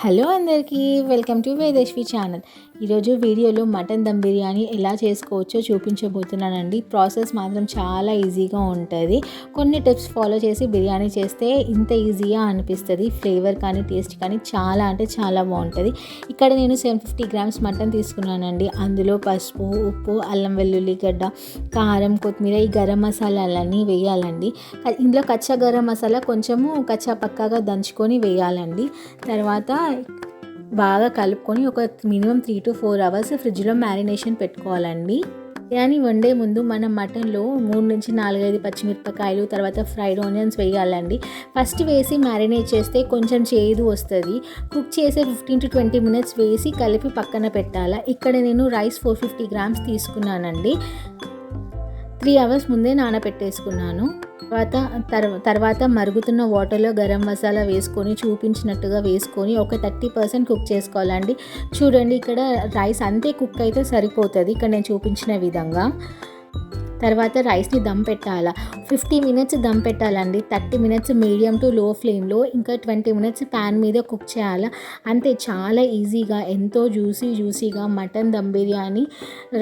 Hello అందరికీ welcome to వేదేశ్వి channel. ఈరోజు వీడియోలో మటన్ దమ్ బిర్యానీ ఎలా చేసుకోవచ్చో చూపించబోతున్నానండి. ప్రాసెస్ మాత్రం చాలా ఈజీగా ఉంటుంది. కొన్ని టిప్స్ ఫాలో చేసి బిర్యానీ చేస్తే ఇంత ఈజీగా అనిపిస్తుంది. ఫ్లేవర్ కానీ టేస్ట్ కానీ చాలా అంటే చాలా బాగుంటుంది. ఇక్కడ నేను 750 గ్రామ్స్ మటన్ తీసుకున్నానండి. అందులో పసుపు, ఉప్పు, అల్లం వెల్లుల్లి గడ్డ, కారం, కొత్తిమీర, ఈ గరం మసాలాలన్నీ వేయాలండి. ఇందులో కచ్చా గరం మసాలా కొంచెము కచ్చా పక్కాగా దంచుకొని వేయాలండి. తర్వాత బాగా కలుపుకొని ఒక మినిమం 3 to 4 అవర్స్ ఫ్రిడ్జ్లో మ్యారినేషన్ పెట్టుకోవాలండి. బిర్యానీ వండే ముందు మనం మటన్లో 3 నుంచి 4-5 పచ్చిమిరపకాయలు, తర్వాత ఫ్రైడ్ ఆనియన్స్ వేయాలండి. ఫస్ట్ వేసి మ్యారినేట్ చేస్తే కొంచెం చేదు వస్తుంది. కుక్ చేసే 15 to 20 మినిట్స్ వేసి కలిపి పక్కన పెట్టాలి. ఇక్కడ నేను రైస్ 450 గ్రామ్స్ తీసుకున్నానండి. 3 అవర్స్ ముందే నానబెట్టేసుకున్నాను. తర్వాత మరుగుతున్న వాటర్లో గరం మసాలా వేసుకొని చూపించినట్టుగా వేసుకొని ఒక 30% కుక్ చేసుకోవాలండి. చూడండి, ఇక్కడ రైస్ అంతే కుక్ అయితే సరిపోతుంది ఇక్కడ నేను చూపించిన విధంగా. తర్వాత రైస్ని దమ్ పెట్టాలా. 50 మినిట్స్ దమ్ పెట్టాలండి. 30 మినిట్స్ మీడియం టు లో ఫ్లేమ్లో, ఇంకా 20 మినిట్స్ ప్యాన్ మీద కుక్ చేయాలి. అంతే, చాలా ఈజీగా ఎంతో జ్యూసీగా మటన్ దమ్ బిర్యానీ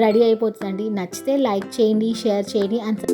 రెడీ అయిపోతుందండి. నచ్చితే లైక్ చేయండి, షేర్ చేయండి అండ్